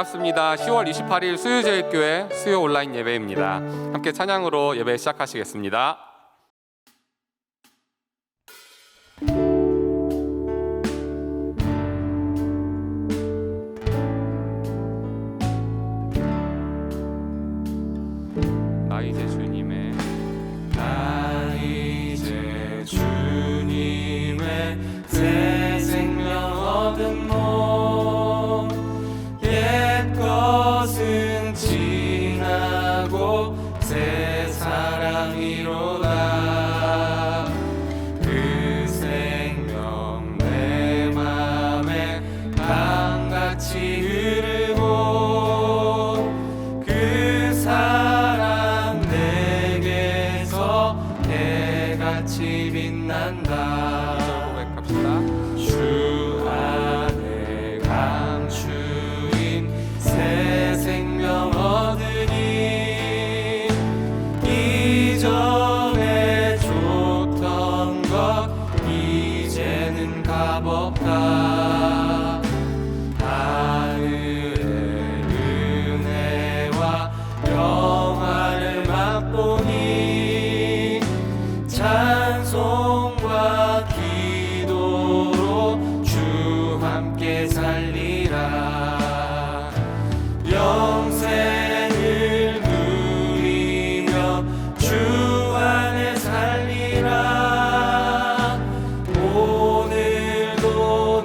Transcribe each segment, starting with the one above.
반갑습니다. 10월 28일 수유제일교회 수요 온라인 예배입니다. 함께 찬양으로 예배 시작하시겠습니다. 나 이제 주님의 새 생명 얻은 몸 옛 것은 지나고 새 사랑이로다 그 생명 내 맘에 강같이 흐르고 그 사랑 내게서 해같이 빛난다 주 안에 감추인 새 생명 얻으니 이전에 줬던 것 이제는 값없다 하늘의 은혜와 영화를 맛보니 찬송과 함께 살리라 영생을 누리며 주 안에 살리라 오늘도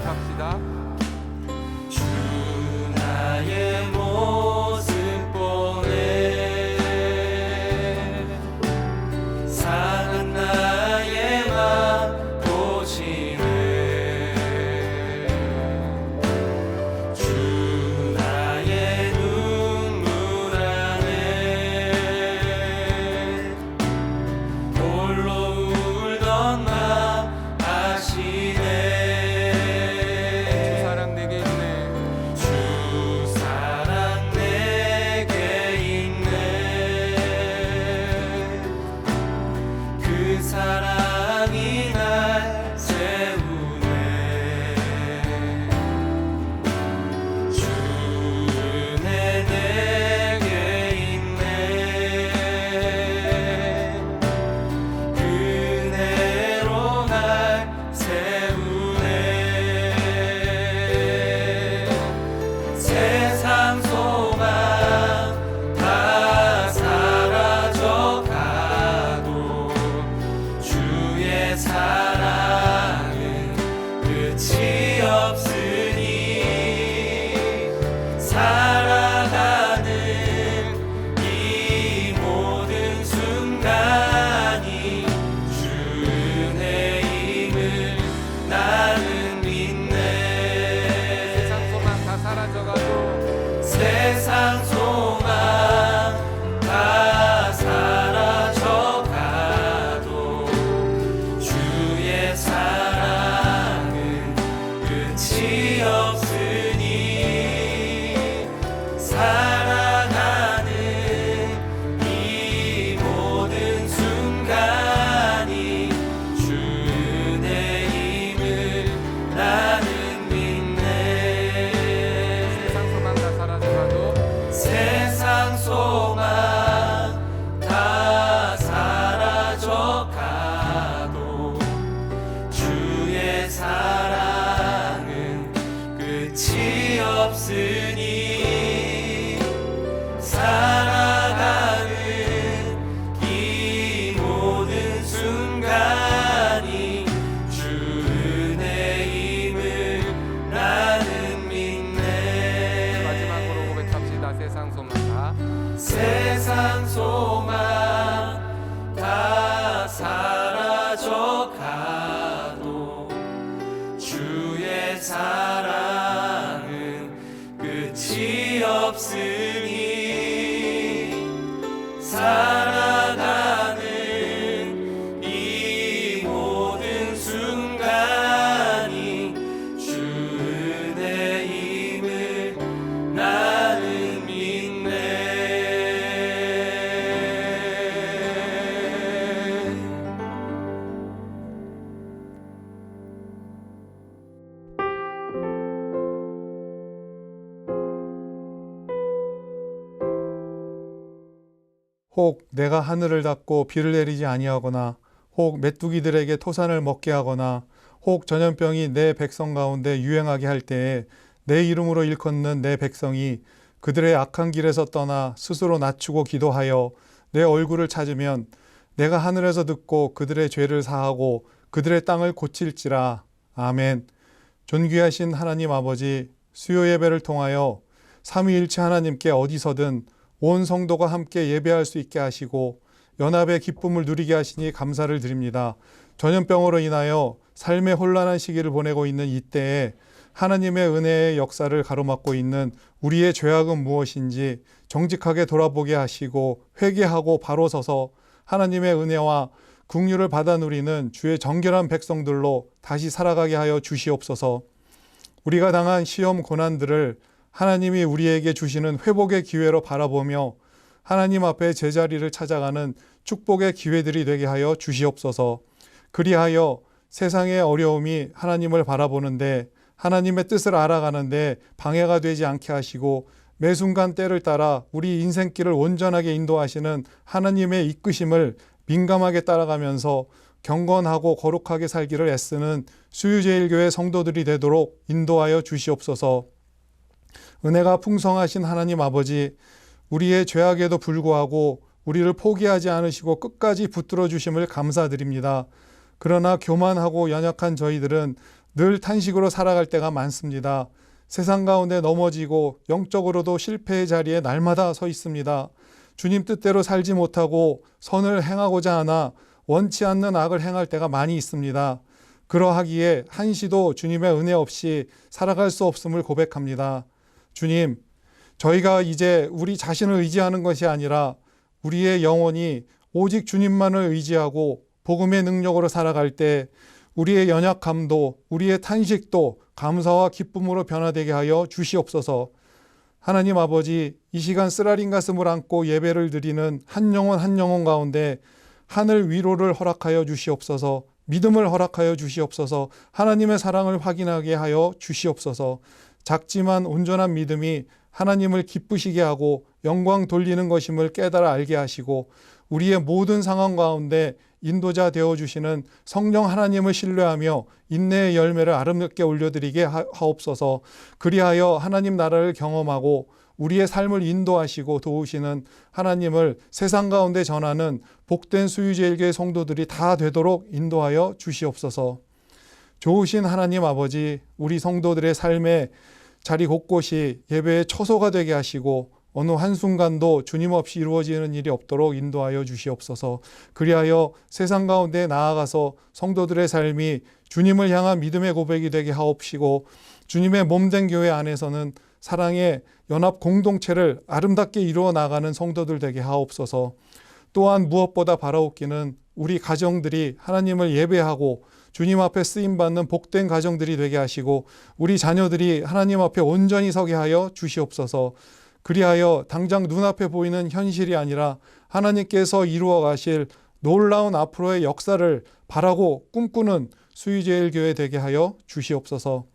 합시다. 주 나의 모습 보네 상한 나의 맘 보시네 주 나의 눈물 안에 홀로 울던 맘 아시네 주 사랑 내게 있네. 주 사랑 내게 있네 그 사랑이 날 세우네 주 은혜 내게 있네 그대로 날 세우네 세상 소망 다 사라져 가도 주의 사랑은 끝이 없으니 살아가는 이 모든 순간이 주 은혜임을 나는 믿네 세상 소망 다 사라져가도 세상 소망 다 사라져 가도 주의 사랑은 끝이 없으니 살아가는 이 모든 순간이 주 은혜임을 나는 믿네 세상 소망 다 사라져가도 세상 소망 다 사라져 가도 주의 사랑은 끝이 없으니 살아가는 이 모든 순간이 주 은혜임을 나는 믿네 마지막으로 고백합시다. 세상 소망 다 세상 소망 다 사라져 가도 주의 사랑은 끝이 없으니 살아가는 이 모든 순간이 주 은혜임을 나는 믿네 혹 내가 하늘을 닫고 비를 내리지 아니하거나 혹 메뚜기들에게 토산을 먹게 하거나 혹 전염병이 내 백성 가운데 유행하게 할 때에 내 이름으로 일컫는 내 백성이 그들의 악한 길에서 떠나 스스로 낮추고 기도하여 내 얼굴을 찾으면 내가 하늘에서 듣고 그들의 죄를 사하고 그들의 땅을 고칠지라. 아멘. 존귀하신 하나님 아버지, 수요 예배를 통하여 삼위일체 하나님께 어디서든 온 성도가 함께 예배할 수 있게 하시고 연합의 기쁨을 누리게 하시니 감사를 드립니다. 전염병으로 인하여 삶의 혼란한 시기를 보내고 있는 이때에 하나님의 은혜의 역사를 가로막고 있는 우리의 죄악은 무엇인지 정직하게 돌아보게 하시고 회개하고 바로 서서 하나님의 은혜와 긍휼을 받아 누리는 주의 정결한 백성들로 다시 살아가게 하여 주시옵소서. 우리가 당한 시험 고난들을 하나님이 우리에게 주시는 회복의 기회로 바라보며 하나님 앞에 제자리를 찾아가는 축복의 기회들이 되게 하여 주시옵소서. 그리하여 세상의 어려움이 하나님을 바라보는데 하나님의 뜻을 알아가는데 방해가 되지 않게 하시고 매 순간 때를 따라 우리 인생길을 온전하게 인도하시는 하나님의 이끄심을 민감하게 따라가면서 경건하고 거룩하게 살기를 애쓰는 수유제일교회 성도들이 되도록 인도하여 주시옵소서. 은혜가 풍성하신 하나님 아버지, 우리의 죄악에도 불구하고 우리를 포기하지 않으시고 끝까지 붙들어 주심을 감사드립니다. 그러나 교만하고 연약한 저희들은 늘 탄식으로 살아갈 때가 많습니다. 세상 가운데 넘어지고 영적으로도 실패의 자리에 날마다 서 있습니다. 주님 뜻대로 살지 못하고 선을 행하고자 하나 원치 않는 악을 행할 때가 많이 있습니다. 그러하기에 한시도 주님의 은혜 없이 살아갈 수 없음을 고백합니다. 주님, 저희가 이제 우리 자신을 의지하는 것이 아니라 우리의 영혼이 오직 주님만을 의지하고 복음의 능력으로 살아갈 때 우리의 연약함도 우리의 탄식도 감사와 기쁨으로 변화되게 하여 주시옵소서. 하나님 아버지, 이 시간 쓰라린 가슴을 안고 예배를 드리는 한 영혼 한 영혼 가운데 하늘 위로를 허락하여 주시옵소서. 믿음을 허락하여 주시옵소서. 하나님의 사랑을 확인하게 하여 주시옵소서. 작지만 온전한 믿음이 하나님을 기쁘시게 하고 영광 돌리는 것임을 깨달아 알게 하시고 우리의 모든 상황 가운데 인도자 되어주시는 성령 하나님을 신뢰하며 인내의 열매를 아름답게 올려드리게 하옵소서. 그리하여 하나님 나라를 경험하고 우리의 삶을 인도하시고 도우시는 하나님을 세상 가운데 전하는 복된 수유제일교회 성도들이 다 되도록 인도하여 주시옵소서. 좋으신 하나님 아버지, 우리 성도들의 삶의 자리 곳곳이 예배의 처소가 되게 하시고 어느 한순간도 주님 없이 이루어지는 일이 없도록 인도하여 주시옵소서. 그리하여 세상 가운데 나아가서 성도들의 삶이 주님을 향한 믿음의 고백이 되게 하옵시고 주님의 몸된 교회 안에서는 사랑의 연합 공동체를 아름답게 이루어 나가는 성도들 되게 하옵소서. 또한 무엇보다 바라옵기는 우리 가정들이 하나님을 예배하고 주님 앞에 쓰임받는 복된 가정들이 되게 하시고 우리 자녀들이 하나님 앞에 온전히 서게 하여 주시옵소서. 그리하여 당장 눈앞에 보이는 현실이 아니라 하나님께서 이루어 가실 놀라운 앞으로의 역사를 바라고 꿈꾸는 수유제일교회 되게 하여 주시옵소서.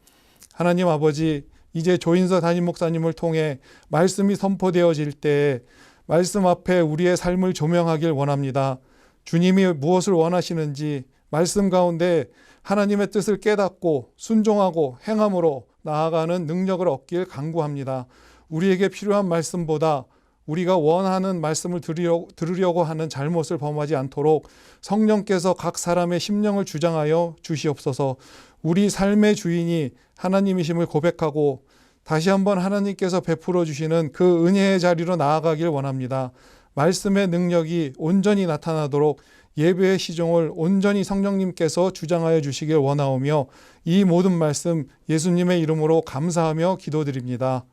하나님 아버지, 이제 조인서 담임 목사님을 통해 말씀이 선포되어질 때에 말씀 앞에 우리의 삶을 조명하길 원합니다. 주님이 무엇을 원하시는지 말씀 가운데 하나님의 뜻을 깨닫고 순종하고 행함으로 나아가는 능력을 얻길 간구합니다. 우리에게 필요한 말씀보다 우리가 원하는 말씀을 들으려고 하는 잘못을 범하지 않도록 성령께서 각 사람의 심령을 주장하여 주시옵소서. 우리 삶의 주인이 하나님이심을 고백하고 다시 한번 하나님께서 베풀어 주시는 그 은혜의 자리로 나아가길 원합니다. 말씀의 능력이 온전히 나타나도록 예배의 시종을 온전히 성령님께서 주장하여 주시길 원하오며 이 모든 말씀 예수님의 이름으로 감사하며 기도드립니다.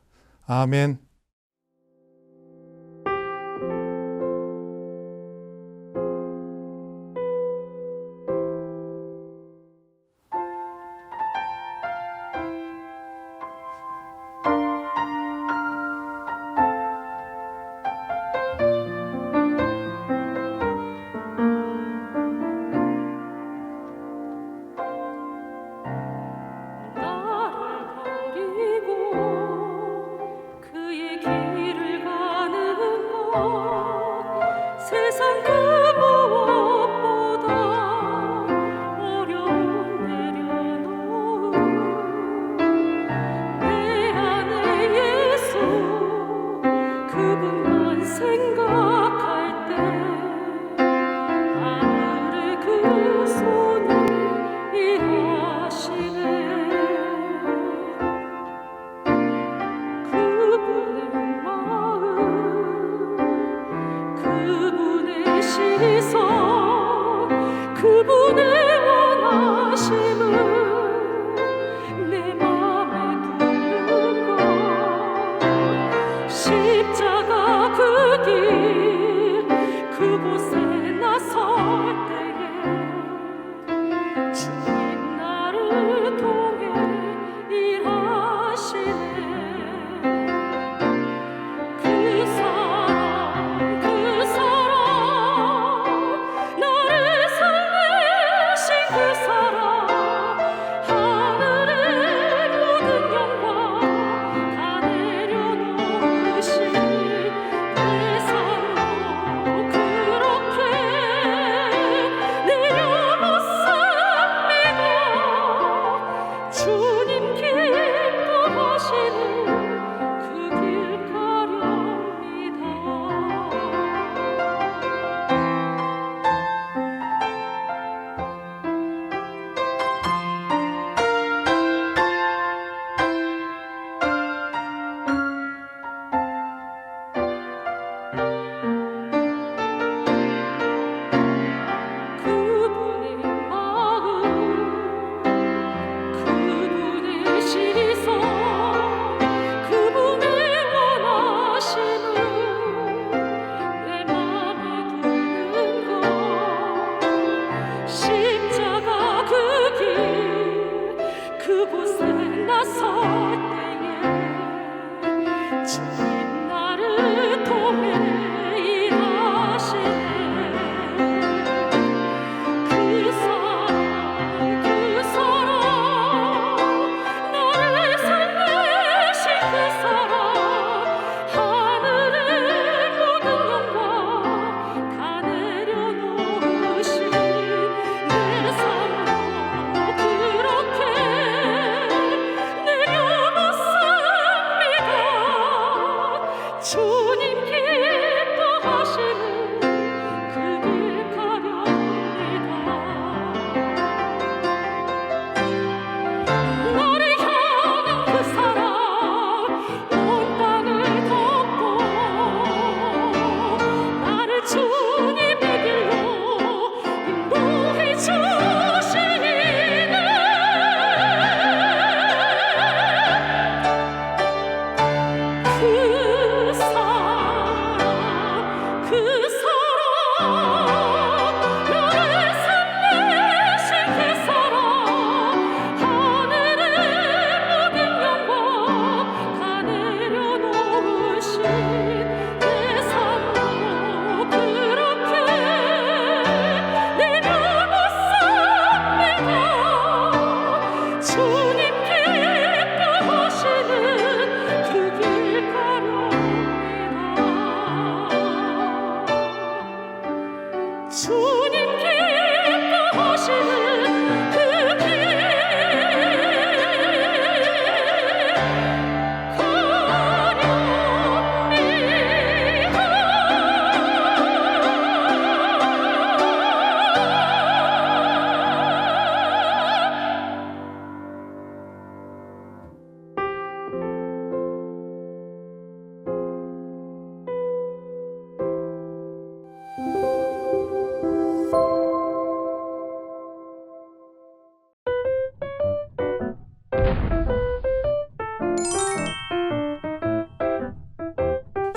아멘. 내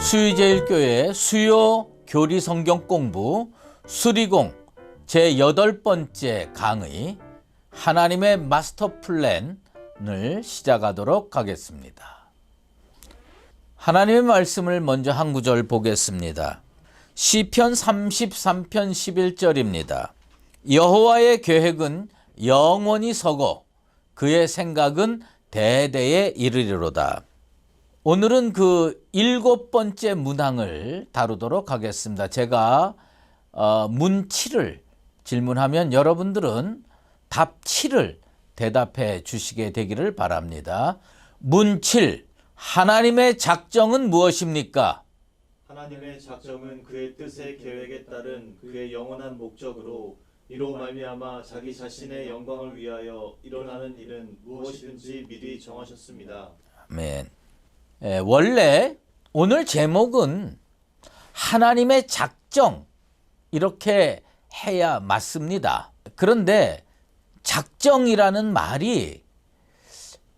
수의제일교회 수요 교리 성경 공부 수리공 제8번째 강의 하나님의 마스터 플랜을 시작하도록 하겠습니다. 하나님의 말씀을 먼저 한 구절 보겠습니다. 시편 33편 11절입니다. 여호와의 계획은 영원히 서고 그의 생각은 대대에 이르리로다. 오늘은 그 7번째 문항을 다루도록 하겠습니다. 제가 문 7을 질문하면 여러분들은 답 7을 대답해 주시게 되기를 바랍니다. 문 7. 하나님의 작정은 무엇입니까? 하나님의 작정은 그의 뜻의 계획에 따른 그의 영원한 목적으로 이로 말미암아 자기 자신의 영광을 위하여 일어나는 일은 무엇이든지 미리 정하셨습니다. 아멘. 원래 오늘 제목은 하나님의 작정 이렇게 해야 맞습니다. 그런데 작정이라는 말이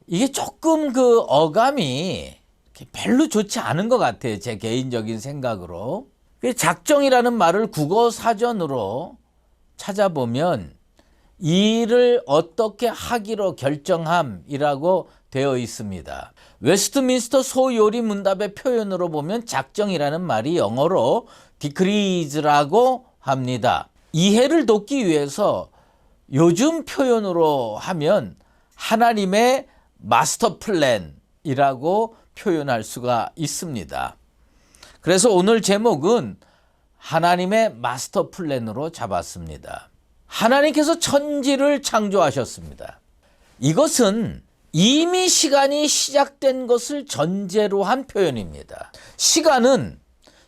이게 조금 그 어감이 별로 좋지 않은 것 같아요. 제 개인적인 생각으로. 작정이라는 말을 국어 사전으로 찾아보면 일을 어떻게 하기로 결정함이라고 되어 있습니다. 웨스트민스터 소요리 문답의 표현으로 보면 작정이라는 말이 영어로 decree라고 합니다. 이해를 돕기 위해서 요즘 표현으로 하면 하나님의 마스터 플랜이라고 표현할 수가 있습니다. 그래서 오늘 제목은 하나님의 마스터 플랜으로 잡았습니다. 하나님께서 천지를 창조하셨습니다. 이것은 이미 시간이 시작된 것을 전제로 한 표현입니다. 시간은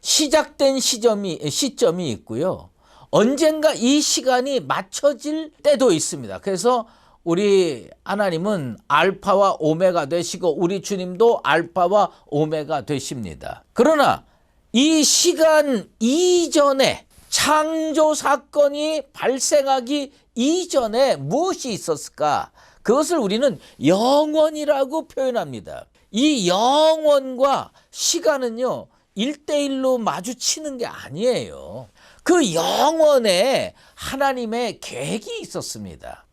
시작된 시점이 있고요. 언젠가 이 시간이 맞춰질 때도 있습니다. 그래서 우리 하나님은 알파와 오메가 되시고 우리 주님도 알파와 오메가 되십니다. 그러나 이 시간 이전에 창조 사건이 발생하기 이전에 무엇이 있었을까? 그것을 우리는 영원이라고 표현합니다. 이 영원과 시간은요, 1대1로 마주치는 게 아니에요. 그 영원에 하나님의 계획이 있었습니다.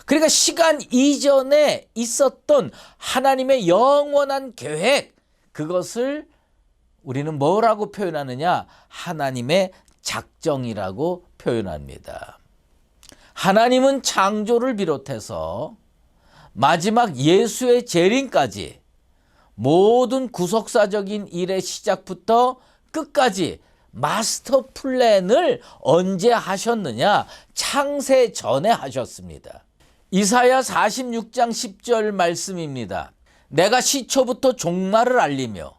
그러니까 시간 이전에 있었던 하나님의 영원한 계획, 그것을 우리는 뭐라고 표현하느냐? 하나님의 작정이라고 표현합니다. 하나님은 창조를 비롯해서 마지막 예수의 재림까지 모든 구속사적인 일의 시작부터 끝까지 마스터 플랜을 언제 하셨느냐? 창세 전에 하셨습니다. 이사야 46장 10절 말씀입니다. 내가 시초부터 종말을 알리며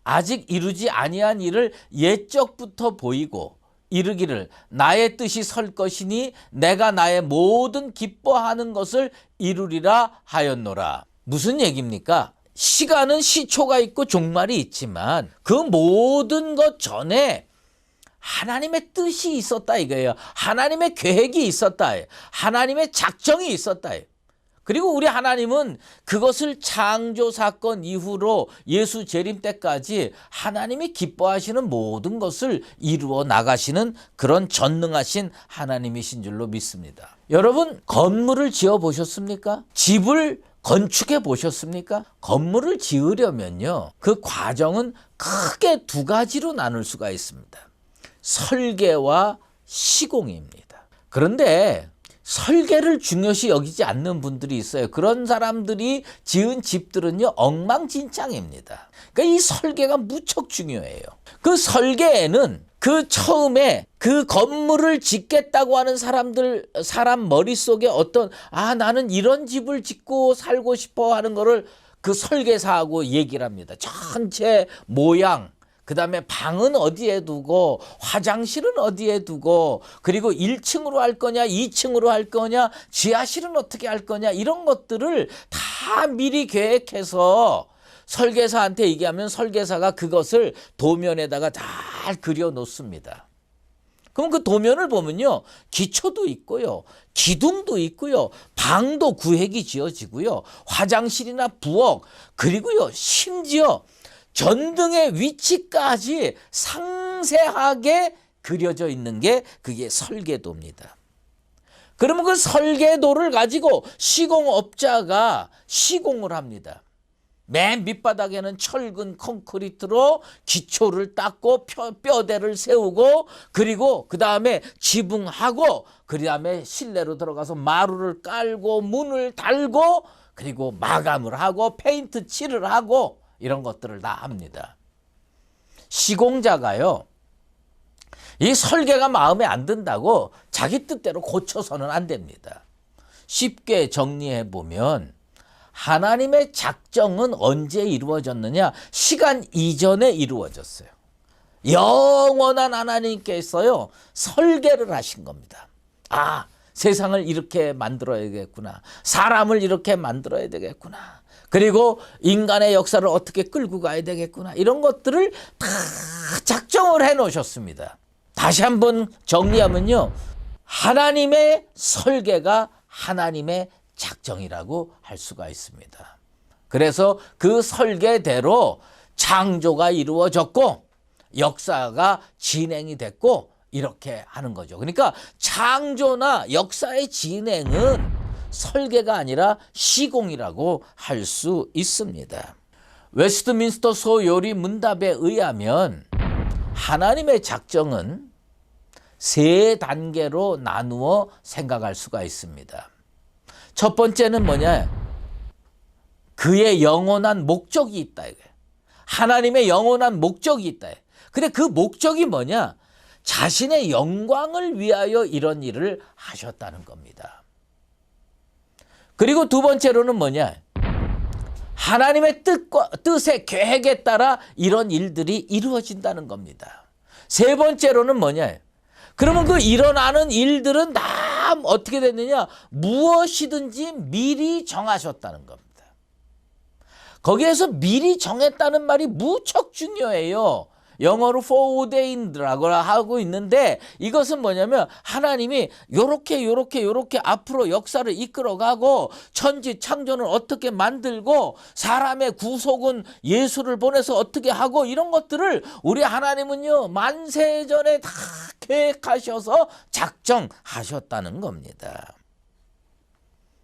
아직 이루지 아니한 일을 옛적부터 보이고 이르기를 나의 뜻이 설 것이니 내가 나의 모든 기뻐하는 것을 이루리라 하였노라. 무슨 얘기입니까? 시간은 시초가 있고 종말이 있지만 그 모든 것 전에 하나님의 뜻이 있었다 이거예요. 하나님의 계획이 있었다. 하나님의 작정이 있었다. 그리고 우리 하나님은 그것을 창조 사건 이후로 예수 재림 때까지 하나님이 기뻐하시는 모든 것을 이루어 나가시는 그런 전능하신 하나님이신 줄로 믿습니다. 여러분, 건물을 지어 보셨습니까? 집을 건축해 보셨습니까? 건물을 지으려면요, 그 과정은 크게 두 가지로 나눌 수가 있습니다. 설계와 시공입니다. 그런데 설계를 중요시 여기지 않는 분들이 있어요. 그런 사람들이 지은 집들은요, 엉망진창입니다. 그러니까 이 설계가 무척 중요해요. 그 설계에는 그 처음에 그 건물을 짓겠다고 하는 사람 머릿속에 어떤 나는 이런 집을 짓고 살고 싶어 하는 거를 그 설계사하고 얘기를 합니다. 전체 모양, 그 다음에 방은 어디에 두고 화장실은 어디에 두고 그리고 1층으로 할 거냐 2층으로 할 거냐 지하실은 어떻게 할 거냐 이런 것들을 다 미리 계획해서 설계사한테 얘기하면 설계사가 그것을 도면에다가 잘 그려 놓습니다. 그럼 그 도면을 보면요, 기초도 있고요, 기둥도 있고요, 방도 구획이 지어지고요, 화장실이나 부엌, 그리고요 심지어 전등의 위치까지 상세하게 그려져 있는 게 그게 설계도입니다. 그러면 그 설계도를 가지고 시공업자가 시공을 합니다. 맨 밑바닥에는 철근 콘크리트로 기초를 닦고 뼈대를 세우고 그리고 그 다음에 지붕하고 그 다음에 실내로 들어가서 마루를 깔고 문을 달고 그리고 마감을 하고 페인트 칠을 하고 이런 것들을 다 합니다. 시공자가요, 이 설계가 마음에 안 든다고 자기 뜻대로 고쳐서는 안 됩니다. 쉽게 정리해 보면 하나님의 작정은 언제 이루어졌느냐? 시간 이전에 이루어졌어요. 영원한 하나님께서요, 설계를 하신 겁니다. 아, 세상을 이렇게 만들어야겠구나. 사람을 이렇게 만들어야 되겠구나. 그리고 인간의 역사를 어떻게 끌고 가야 되겠구나. 이런 것들을 다 작정을 해 놓으셨습니다. 다시 한번 정리하면요, 하나님의 설계가 하나님의 작정이라고 할 수가 있습니다. 그래서 그 설계대로 창조가 이루어졌고 역사가 진행이 됐고 이렇게 하는 거죠. 그러니까 창조나 역사의 진행은 설계가 아니라 시공이라고 할 수 있습니다. 웨스트민스터 소요리 문답에 의하면 하나님의 작정은 세 단계로 나누어 생각할 수가 있습니다. 첫 번째는 뭐냐? 그의 영원한 목적이 있다. 하나님의 영원한 목적이 있다. 근데 그 목적이 뭐냐? 자신의 영광을 위하여 이런 일을 하셨다는 겁니다. 그리고 두 번째로는 뭐냐? 하나님의 뜻의 계획에 따라 이런 일들이 이루어진다는 겁니다. 세 번째로는 뭐냐? 그러면 그 일어나는 일들은 다 어떻게 됐느냐? 무엇이든지 미리 정하셨다는 겁니다. 거기에서 미리 정했다는 말이 무척 중요해요. 영어로 foreordained라고 하고 있는데 이것은 뭐냐면 하나님이 요렇게 앞으로 역사를 이끌어가고 천지 창조는 어떻게 만들고 사람의 구속은 예수를 보내서 어떻게 하고 이런 것들을 우리 하나님은요 만세전에 다 계획하셔서 작정하셨다는 겁니다.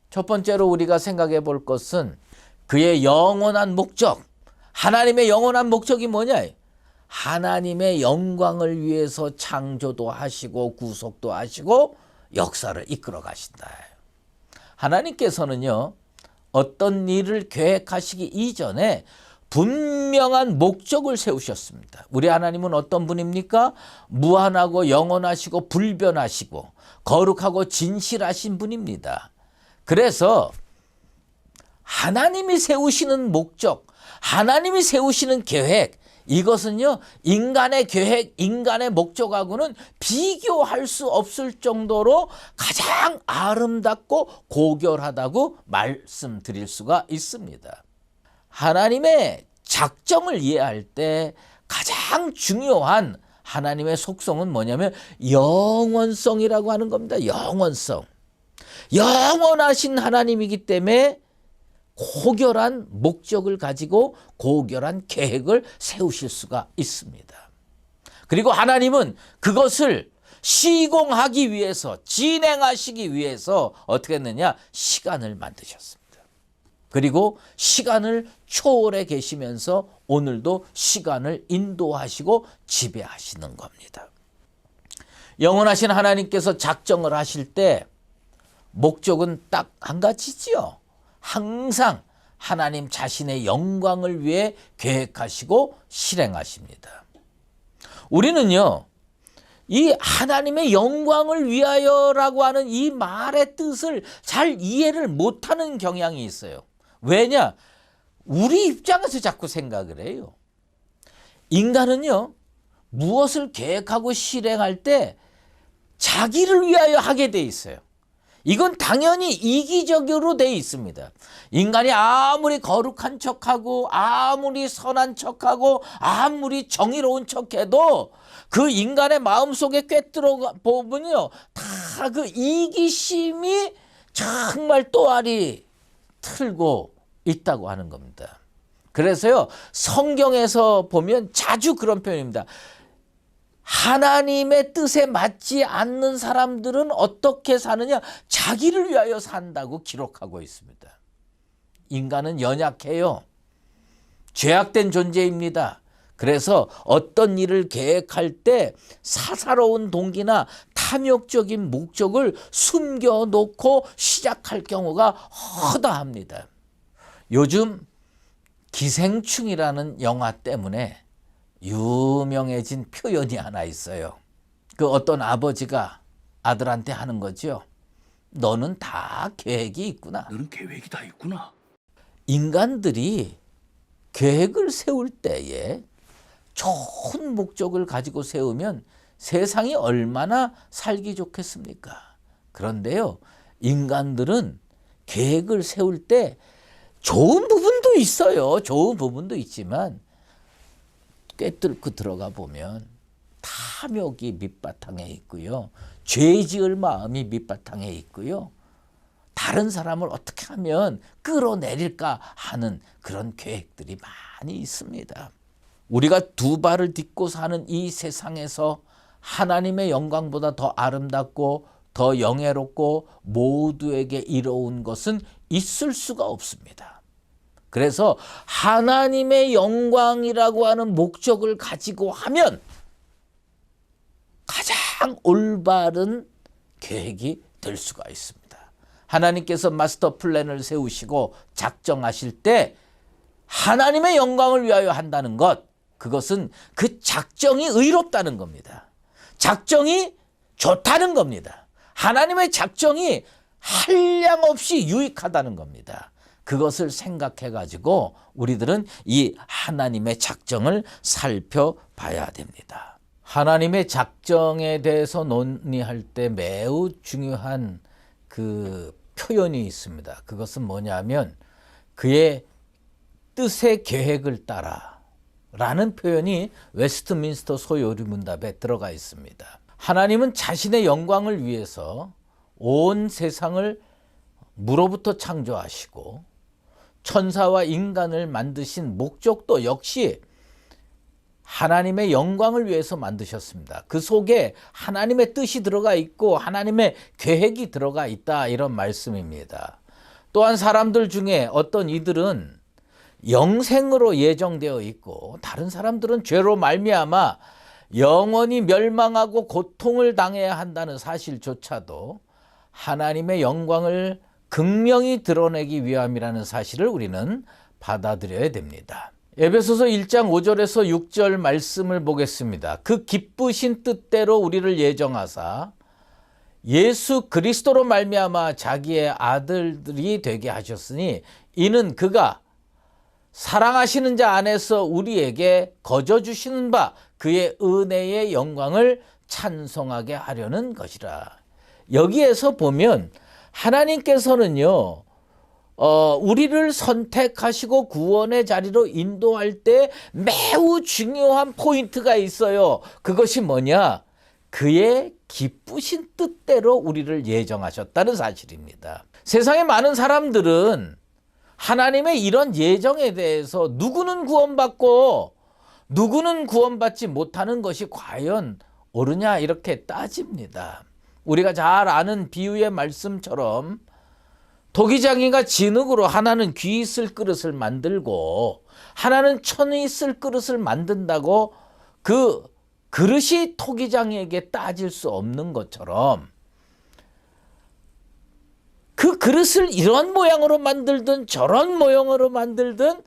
첫 번째로 우리가 생각해 볼 것은 그의 영원한 목적, 하나님의 영원한 목적이 뭐냐? 하나님의 영광을 위해서 창조도 하시고 구속도 하시고 역사를 이끌어 가신다. 하나님께서는요 어떤 일을 계획하시기 이전에 분명한 목적을 세우셨습니다. 우리 하나님은 어떤 분입니까? 무한하고 영원하시고 불변하시고 거룩하고 진실하신 분입니다. 그래서 하나님이 세우시는 목적, 하나님이 세우시는 계획, 이것은요 인간의 계획, 인간의 목적하고는 비교할 수 없을 정도로 가장 아름답고 고결하다고 말씀드릴 수가 있습니다. 하나님의 작정을 이해할 때 가장 중요한 하나님의 속성은 뭐냐면 영원성이라고 하는 겁니다. 영원성. 영원하신 하나님이기 때문에 고결한 목적을 가지고 고결한 계획을 세우실 수가 있습니다. 그리고 하나님은 그것을 시공하기 위해서, 진행하시기 위해서 어떻게 했느냐? 시간을 만드셨습니다. 그리고 시간을 초월해 계시면서 오늘도 시간을 인도하시고 지배하시는 겁니다. 영원하신 하나님께서 작정을 하실 때 목적은 딱 한 가지지요. 항상 하나님 자신의 영광을 위해 계획하시고 실행하십니다. 우리는요, 이 하나님의 영광을 위하여라고 하는 이 말의 뜻을 잘 이해를 못하는 경향이 있어요. 왜냐? 우리 입장에서 자꾸 생각을 해요. 인간은요, 무엇을 계획하고 실행할 때 자기를 위하여 하게 돼 있어요. 이건 당연히 이기적으로 돼 있습니다. 인간이 아무리 거룩한 척하고 아무리 선한 척하고 아무리 정의로운 척해도 그 인간의 마음속에 꿰뚫어 보면요 다 그 이기심이 정말 또아리 틀고 있다고 하는 겁니다. 그래서요, 성경에서 보면 자주 그런 표현입니다. 하나님의 뜻에 맞지 않는 사람들은 어떻게 사느냐? 자기를 위하여 산다고 기록하고 있습니다. 인간은 연약해요. 죄악된 존재입니다. 그래서 어떤 일을 계획할 때 사사로운 동기나 탐욕적인 목적을 숨겨놓고 시작할 경우가 허다합니다. 요즘 기생충이라는 영화 때문에 유명해진 표현이 하나 있어요. 그 어떤 아버지가 아들한테 하는 거죠. 너는 다 계획이 있구나. 너는 계획이 다 있구나. 인간들이 계획을 세울 때에 좋은 목적을 가지고 세우면 세상이 얼마나 살기 좋겠습니까? 그런데요, 인간들은 계획을 세울 때 좋은 부분도 있어요. 좋은 부분도 있지만 꿰뚫고 들어가 보면 탐욕이 밑바탕에 있고요. 죄 지을 마음이 밑바탕에 있고요. 다른 사람을 어떻게 하면 끌어내릴까 하는 그런 계획들이 많이 있습니다. 우리가 두 발을 딛고 사는 이 세상에서 하나님의 영광보다 더 아름답고 더 영예롭고 모두에게 이로운 것은 있을 수가 없습니다. 그래서 하나님의 영광이라고 하는 목적을 가지고 하면 가장 올바른 계획이 될 수가 있습니다. 하나님께서 마스터 플랜을 세우시고 작정하실 때 하나님의 영광을 위하여 한다는 것, 그것은 그 작정이 의롭다는 겁니다. 작정이 좋다는 겁니다. 하나님의 작정이 한량없이 유익하다는 겁니다. 그것을 생각해 가지고 우리들은 이 하나님의 작정을 살펴봐야 됩니다. 하나님의 작정에 대해서 논의할 때 매우 중요한 그 표현이 있습니다. 그것은 뭐냐면 그의 뜻의 계획을 따라 라는 표현이 웨스트민스터 소요리문답에 들어가 있습니다. 하나님은 자신의 영광을 위해서 온 세상을 무로부터 창조하시고 천사와 인간을 만드신 목적도 역시 하나님의 영광을 위해서 만드셨습니다. 그 속에 하나님의 뜻이 들어가 있고 하나님의 계획이 들어가 있다, 이런 말씀입니다. 또한 사람들 중에 어떤 이들은 영생으로 예정되어 있고 다른 사람들은 죄로 말미암아 영원히 멸망하고 고통을 당해야 한다는 사실조차도 하나님의 영광을 극명히 드러내기 위함이라는 사실을 우리는 받아들여야 됩니다. 에베소서 1장 5절에서 6절 말씀을 보겠습니다. 그 기쁘신 뜻대로 우리를 예정하사 예수 그리스도로 말미암아 자기의 아들들이 되게 하셨으니 이는 그가 사랑하시는 자 안에서 우리에게 거저 주시는 바 그의 은혜의 영광을 찬송하게 하려는 것이라. 여기에서 보면 하나님께서는요, 우리를 선택하시고 구원의 자리로 인도할 때 매우 중요한 포인트가 있어요. 그것이 뭐냐? 그의 기쁘신 뜻대로 우리를 예정하셨다는 사실입니다. 세상에 많은 사람들은 하나님의 이런 예정에 대해서 누구는 구원받고 누구는 구원받지 못하는 것이 과연 옳으냐 이렇게 따집니다. 우리가 잘 아는 비유의 말씀처럼 도기장이가 진흙으로 하나는 귀 있을 그릇을 만들고 하나는 천이 있을 그릇을 만든다고 그 그릇이 토기장이에게 따질 수 없는 것처럼 그 그릇을 이런 모양으로 만들든 저런 모양으로 만들든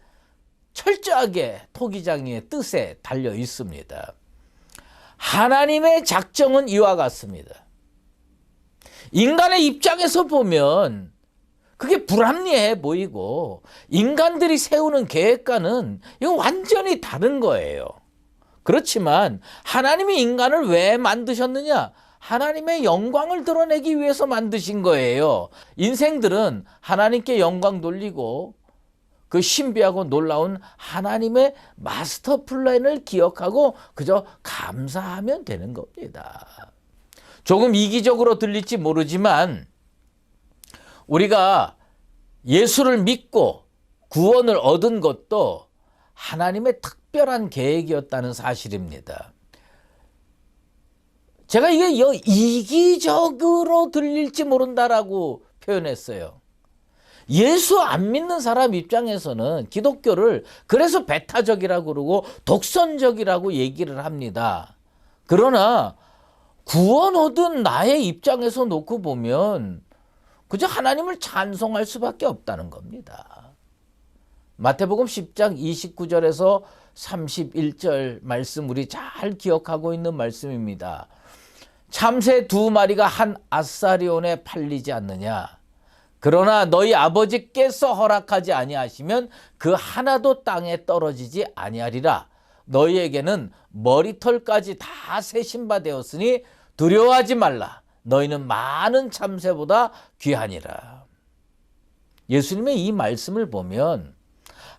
철저하게 토기장이의 뜻에 달려 있습니다. 하나님의 작정은 이와 같습니다. 인간의 입장에서 보면 그게 불합리해 보이고 인간들이 세우는 계획과는 이거 완전히 다른 거예요. 그렇지만 하나님이 인간을 왜 만드셨느냐? 하나님의 영광을 드러내기 위해서 만드신 거예요. 인생들은 하나님께 영광 돌리고 그 신비하고 놀라운 하나님의 마스터 플랜을 기억하고 그저 감사하면 되는 겁니다. 조금 이기적으로 들릴지 모르지만 우리가 예수를 믿고 구원을 얻은 것도 하나님의 특별한 계획이었다는 사실입니다. 제가 이게 이기적으로 들릴지 모른다라고 표현했어요. 예수 안 믿는 사람 입장에서는 기독교를 그래서 배타적이라고 그러고 독선적이라고 얘기를 합니다. 그러나 구원 얻은 나의 입장에서 놓고 보면 그저 하나님을 찬송할 수밖에 없다는 겁니다. 마태복음 10장 29절에서 31절 말씀 우리 잘 기억하고 있는 말씀입니다. 참새 2마리가 한 아사리온에 팔리지 않느냐. 그러나 너희 아버지께서 허락하지 아니하시면 그 하나도 땅에 떨어지지 아니하리라. 너희에게는 머리털까지 다 세신바 되었으니 두려워하지 말라. 너희는 많은 참새보다 귀하니라. 예수님의 이 말씀을 보면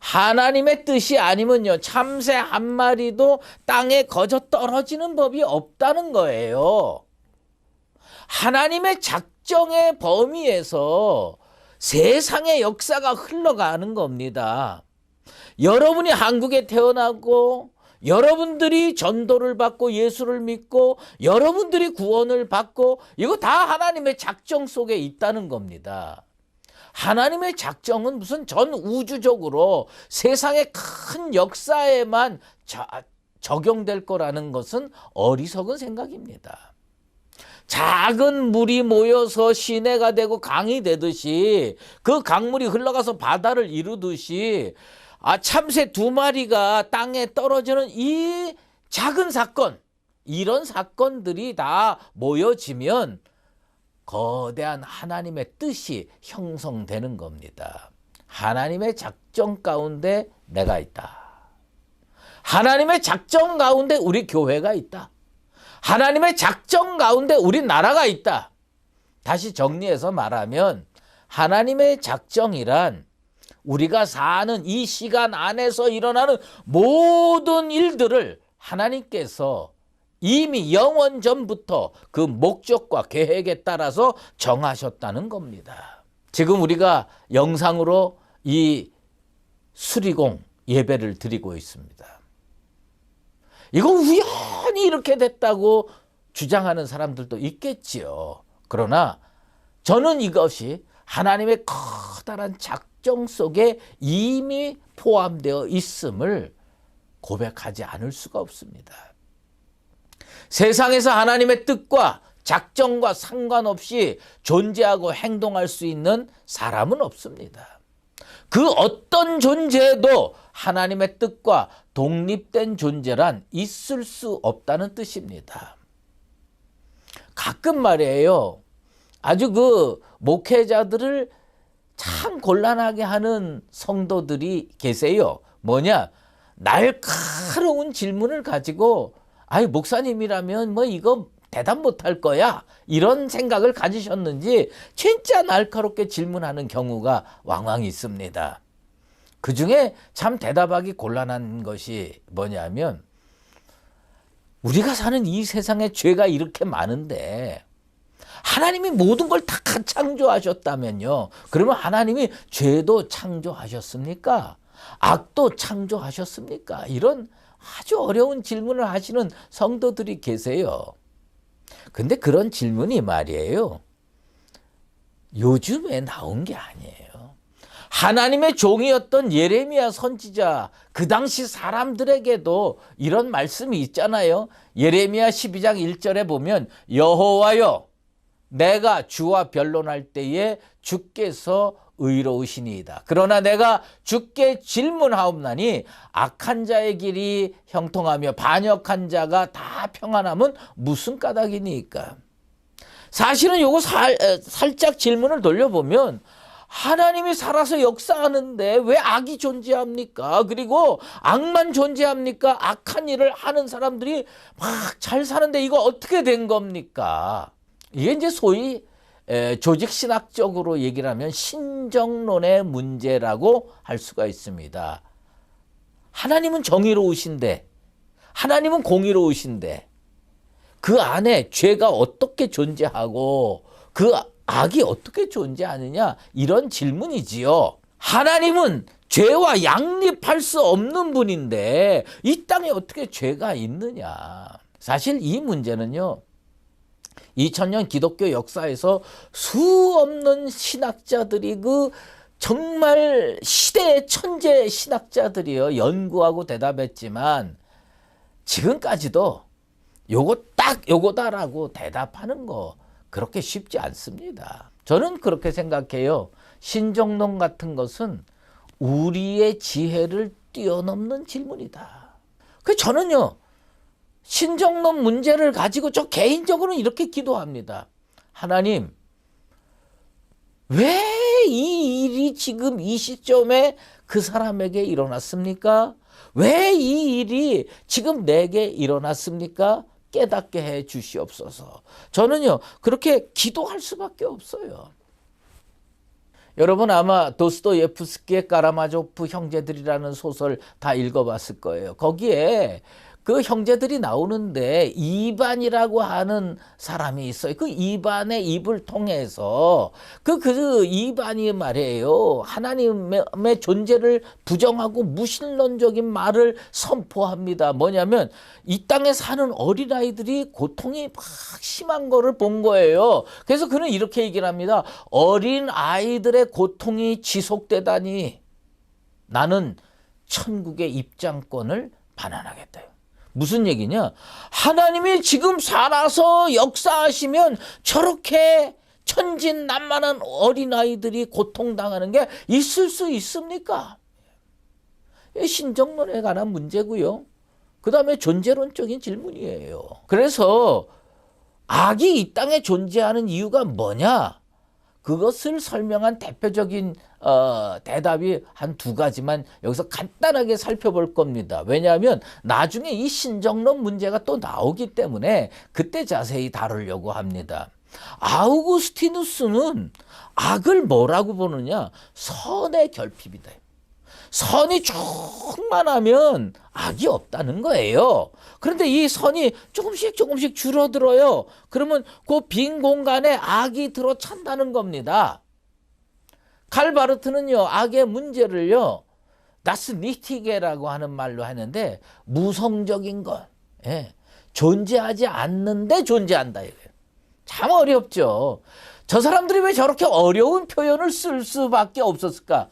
하나님의 뜻이 아니면요, 참새 한 마리도 땅에 거저 떨어지는 법이 없다는 거예요. 하나님의 작정의 범위에서 세상의 역사가 흘러가는 겁니다. 여러분이 한국에 태어나고 여러분들이 전도를 받고 예수를 믿고 여러분들이 구원을 받고 이거 다 하나님의 작정 속에 있다는 겁니다. 하나님의 작정은 무슨 전 우주적으로 세상의 큰 역사에만 적용될 거라는 것은 어리석은 생각입니다. 작은 물이 모여서 시내가 되고 강이 되듯이 그 강물이 흘러가서 바다를 이루듯이 참새 2마리가 땅에 떨어지는 이 작은 사건, 이런 사건들이 다 모여지면 거대한 하나님의 뜻이 형성되는 겁니다. 하나님의 작정 가운데 내가 있다. 하나님의 작정 가운데 우리 교회가 있다. 하나님의 작정 가운데 우리 나라가 있다. 다시 정리해서 말하면 하나님의 작정이란 우리가 사는 이 시간 안에서 일어나는 모든 일들을 하나님께서 이미 영원 전부터 그 목적과 계획에 따라서 정하셨다는 겁니다. 지금 우리가 영상으로 이 수리공 예배를 드리고 있습니다. 이거 우연히 이렇게 됐다고 주장하는 사람들도 있겠지요. 그러나 저는 이것이 하나님의 커다란 작정 속에 이미 포함되어 있음을 고백하지 않을 수가 없습니다. 세상에서 하나님의 뜻과 작정과 상관없이 존재하고 행동할 수 있는 사람은 없습니다. 그 어떤 존재도 하나님의 뜻과 독립된 존재란 있을 수 없다는 뜻입니다. 가끔 말이에요. 아주 그 목회자들을 참 곤란하게 하는 성도들이 계세요. 뭐냐? 날카로운 질문을 가지고 목사님이라면 뭐 이거 대답 못할 거야, 이런 생각을 가지셨는지 진짜 날카롭게 질문하는 경우가 왕왕 있습니다. 그중에 참 대답하기 곤란한 것이 뭐냐면 우리가 사는 이 세상에 죄가 이렇게 많은데 하나님이 모든 걸 다 창조하셨다면요, 그러면 하나님이 죄도 창조하셨습니까? 악도 창조하셨습니까? 이런 아주 어려운 질문을 하시는 성도들이 계세요. 근데 그런 질문이 말이에요, 요즘에 나온 게 아니에요. 하나님의 종이었던 예레미야 선지자, 그 당시 사람들에게도 이런 말씀이 있잖아요. 예레미야 12장 1절에 보면 여호와여, 내가 주와 변론할 때에 주께서 의로우시니이다. 그러나 내가 주께 질문하옵나니 악한 자의 길이 형통하며 반역한 자가 다 평안함은 무슨 까닭이니까. 사실은 요거 살짝 질문을 돌려보면 하나님이 살아서 역사하는데 왜 악이 존재합니까? 그리고 악만 존재합니까? 악한 일을 하는 사람들이 막 잘 사는데 이거 어떻게 된 겁니까? 이게 이제 소위 조직신학적으로 얘기를 하면 신정론의 문제라고 할 수가 있습니다. 하나님은 정의로우신데, 하나님은 공의로우신데 그 안에 죄가 어떻게 존재하고 그 악이 어떻게 존재하느냐, 이런 질문이지요. 하나님은 죄와 양립할 수 없는 분인데 이 땅에 어떻게 죄가 있느냐. 사실 이 문제는요, 2000년 기독교 역사에서 수없는 신학자들이 그 정말 시대의 천재 신학자들이요 연구하고 대답했지만 지금까지도 요거 딱 요거다라고 대답하는 거 그렇게 쉽지 않습니다. 저는 그렇게 생각해요. 신정론 같은 것은 우리의 지혜를 뛰어넘는 질문이다. 그 저는요, 신정론 문제를 가지고 저 개인적으로는 이렇게 기도합니다. 하나님, 왜 이 일이 지금 이 시점에 그 사람에게 일어났습니까? 왜 이 일이 지금 내게 일어났습니까? 깨닫게 해 주시옵소서. 저는요, 그렇게 기도할 수밖에 없어요. 여러분 아마 도스토예프스키의 까라마조프 형제들이라는 소설 다 읽어봤을 거예요. 거기에 그 형제들이 나오는데 이반이라고 하는 사람이 있어요. 그 이반의 입을 통해서 그 이반이 말이에요. 하나님의 존재를 부정하고 무신론적인 말을 선포합니다. 뭐냐면 이 땅에 사는 어린아이들이 고통이 막 심한 거를 본 거예요. 그래서 그는 이렇게 얘기를 합니다. 어린아이들의 고통이 지속되다니 나는 천국의 입장권을 반환하겠다. 무슨 얘기냐? 하나님이 지금 살아서 역사하시면 저렇게 천진난만한 어린아이들이 고통당하는 게 있을 수 있습니까? 신정론에 관한 문제고요. 그 다음에 존재론적인 질문이에요. 그래서 악이 이 땅에 존재하는 이유가 뭐냐? 그것을 설명한 대표적인 대답이 한 두 가지만 여기서 간단하게 살펴볼 겁니다. 왜냐하면 나중에 이 신정론 문제가 또 나오기 때문에 그때 자세히 다루려고 합니다. 아우구스티누스는 악을 뭐라고 보느냐? 선의 결핍이다. 선이 충만하면 악이 없다는 거예요. 그런데 이 선이 조금씩 줄어들어요. 그러면 그 빈 공간에 악이 들어찬다는 겁니다. 칼바르트는요, 악의 문제를요, 나스니티게라고 하는 말로 하는데 무성적인 것, 존재하지 않는데 존재한다. 이래요. 참 어렵죠. 저 사람들이 왜 저렇게 어려운 표현을 쓸 수밖에 없었을까?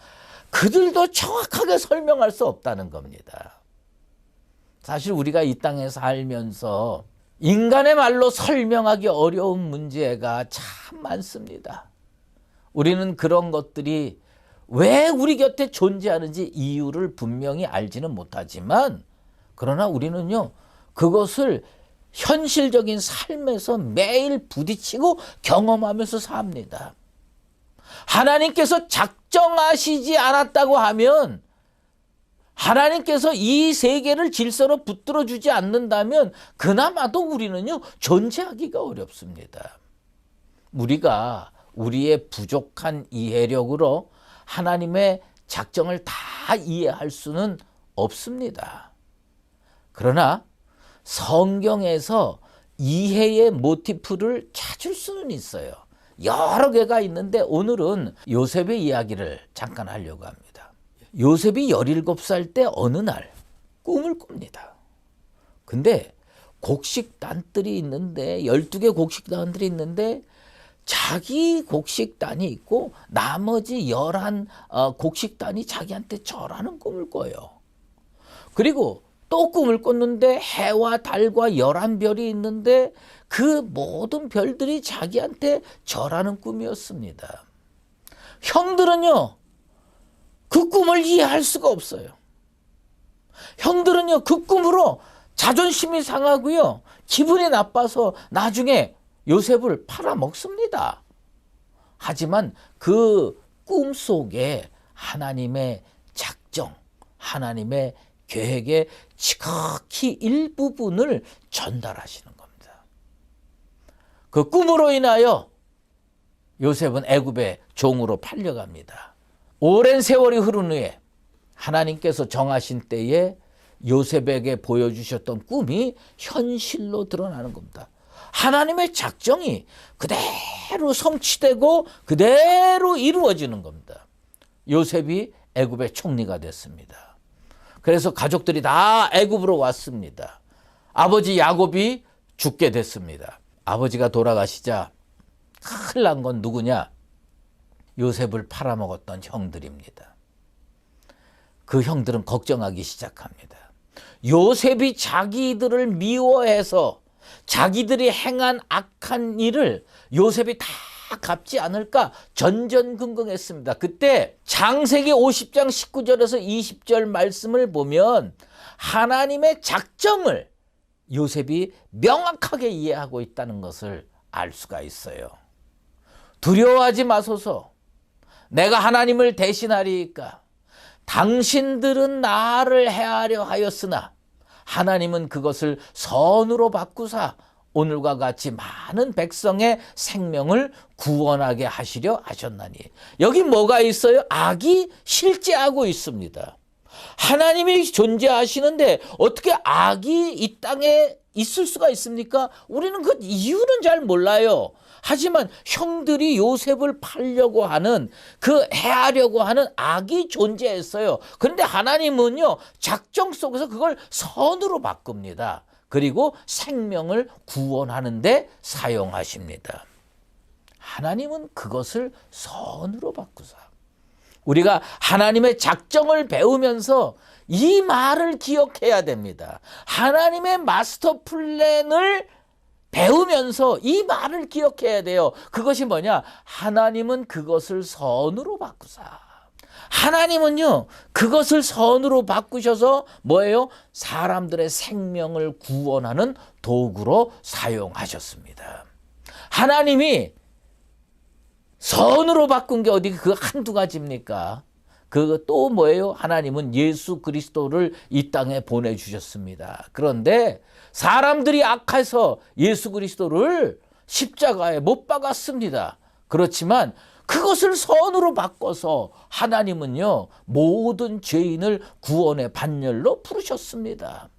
그들도 정확하게 설명할 수 없다는 겁니다. 사실 우리가 이 땅에 살면서 인간의 말로 설명하기 어려운 문제가 참 많습니다. 우리는 그런 것들이 왜 우리 곁에 존재하는지 이유를 분명히 알지는 못하지만 그러나 우리는요, 그것을 현실적인 삶에서 매일 부딪히고 경험하면서 삽니다. 하나님께서 작정하시지 않았다고 하면, 하나님께서 이 세계를 질서로 붙들어 주지 않는다면 그나마도 우리는요, 존재하기가 어렵습니다. 우리가 우리의 부족한 이해력으로 하나님의 작정을 다 이해할 수는 없습니다. 그러나 성경에서 이해의 모티프를 찾을 수는 있어요. 여러 개가 있는데 오늘은 요셉의 이야기를 잠깐 하려고 합니다. 요셉이 17살 때 어느 날 꿈을 꿉니다. 근데 곡식단들이 있는데 12개 곡식단들이 있는데 자기 곡식단이 있고 나머지 11 곡식단이 자기한테 절하는 꿈을 꿔요. 그리고 또 꿈을 꿨는데 해와 달과 11별이 있는데 그 모든 별들이 자기한테 절하는 꿈이었습니다. 형들은요, 그 꿈을 이해할 수가 없어요. 형들은요, 그 꿈으로 자존심이 상하고요, 기분이 나빠서 나중에 요셉을 팔아먹습니다. 하지만 그 꿈 속에 하나님의 작정, 하나님의 계획의 지극히 일부분을 전달하시는 겁니다. 그 꿈으로 인하여 요셉은 애굽의 종으로 팔려갑니다. 오랜 세월이 흐른 후에 하나님께서 정하신 때에 요셉에게 보여주셨던 꿈이 현실로 드러나는 겁니다. 하나님의 작정이 그대로 성취되고 그대로 이루어지는 겁니다. 요셉이 애굽의 총리가 됐습니다. 그래서 가족들이 다 애굽으로 왔습니다. 아버지 야곱이 죽게 됐습니다. 아버지가 돌아가시자 큰일 난 건 누구냐? 요셉을 팔아먹었던 형들입니다. 그 형들은 걱정하기 시작합니다. 요셉이 자기들을 미워해서 자기들이 행한 악한 일을 요셉이 다 갚지 않을까 전전긍긍했습니다. 그때 창세기 50장 19절에서 20절 말씀을 보면 하나님의 작정을 요셉이 명확하게 이해하고 있다는 것을 알 수가 있어요. 두려워하지 마소서. 내가 하나님을 대신하리이까. 당신들은 나를 해하려 하였으나 하나님은 그것을 선으로 바꾸사 오늘과 같이 많은 백성의 생명을 구원하게 하시려 하셨나니. 여기 뭐가 있어요? 악이 실제하고 있습니다. 하나님이 존재하시는데 어떻게 악이 이 땅에 있을 수가 있습니까? 우리는 그 이유는 잘 몰라요. 하지만 형들이 요셉을 팔려고 하는, 그 해하려고 하는 악이 존재했어요. 그런데 하나님은요, 작정 속에서 그걸 선으로 바꿉니다. 그리고 생명을 구원하는 데 사용하십니다. 하나님은 그것을 선으로 바꾸사. 우리가 하나님의 작정을 배우면서 이 말을 기억해야 됩니다. 하나님의 마스터 플랜을 배우면서 이 말을 기억해야 돼요. 그것이 뭐냐? 하나님은 그것을 선으로 바꾸사. 하나님은요, 그것을 선으로 바꾸셔서 뭐예요? 사람들의 생명을 구원하는 도구로 사용하셨습니다. 하나님이 선으로 바꾼 게 어디 그 한두 가지입니까? 그 또 뭐예요? 하나님은 예수 그리스도를 이 땅에 보내주셨습니다. 그런데 사람들이 악해서 예수 그리스도를 십자가에 못 박았습니다. 그렇지만 그것을 선으로 바꿔서 하나님은요, 모든 죄인을 구원의 반열로 부르셨습니다.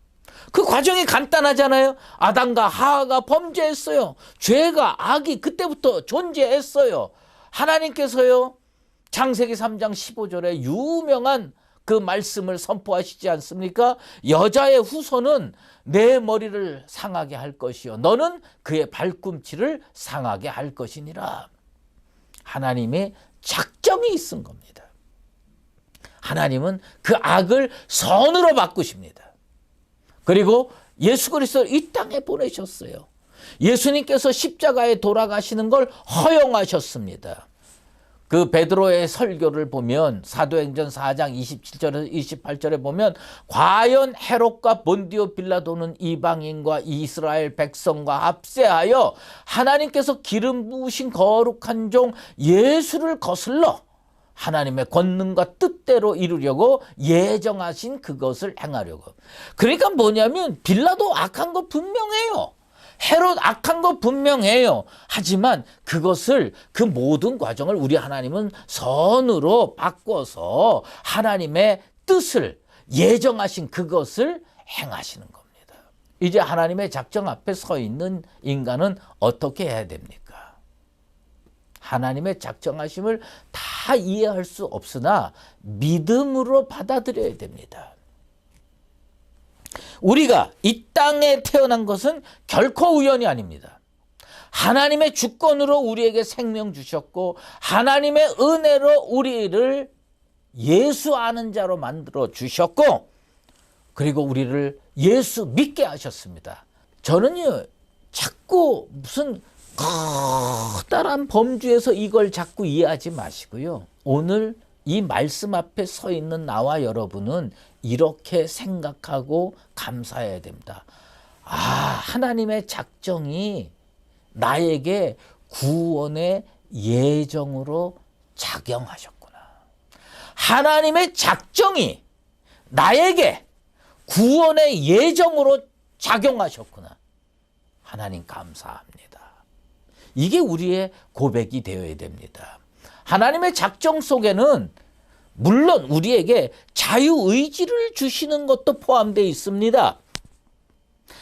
그 과정이 간단하잖아요. 아담과 하와가 범죄했어요. 죄가, 악이 그때부터 존재했어요. 하나님께서요, 창세기 3장 15절에 유명한 그 말씀을 선포하시지 않습니까? 여자의 후손은 내 머리를 상하게 할 것이요 너는 그의 발꿈치를 상하게 할 것이니라. 하나님의 작정이 있은 겁니다. 하나님은 그 악을 선으로 바꾸십니다. 그리고 예수 그리스도를 이 땅에 보내셨어요. 예수님께서 십자가에 돌아가시는 걸 허용하셨습니다. 그 베드로의 설교를 보면 사도행전 4장 27절에서 28절에 보면 과연 헤롯과 본디오 빌라도는 이방인과 이스라엘 백성과 합세하여 하나님께서 기름 부으신 거룩한 종 예수를 거슬러 하나님의 권능과 뜻대로 이루려고 예정하신 그것을 행하려고. 그러니까 뭐냐면 빌라도 악한 거 분명해요. 헤롯 악한 거 분명해요. 하지만 그것을, 그 모든 과정을 우리 하나님은 선으로 바꿔서 하나님의 뜻을, 예정하신 그것을 행하시는 겁니다. 이제 하나님의 작정 앞에 서 있는 인간은 어떻게 해야 됩니까? 하나님의 작정하심을 다 이해할 수 없으나 믿음으로 받아들여야 됩니다. 우리가 이 땅에 태어난 것은 결코 우연이 아닙니다. 하나님의 주권으로 우리에게 생명 주셨고 하나님의 은혜로 우리를 예수 아는 자로 만들어 주셨고 그리고 우리를 예수 믿게 하셨습니다. 저는요, 자꾸 무슨 커다란 범주에서 이걸 자꾸 이해하지 마시고요. 오늘 이 말씀 앞에 서 있는 나와 여러분은 이렇게 생각하고 감사해야 됩니다. 아, 하나님의 작정이 나에게 구원의 예정으로 작용하셨구나. 하나님의 작정이 나에게 구원의 예정으로 작용하셨구나. 하나님 감사합니다. 이게 우리의 고백이 되어야 됩니다. 하나님의 작정 속에는 물론 우리에게 자유의지를 주시는 것도 포함되어 있습니다.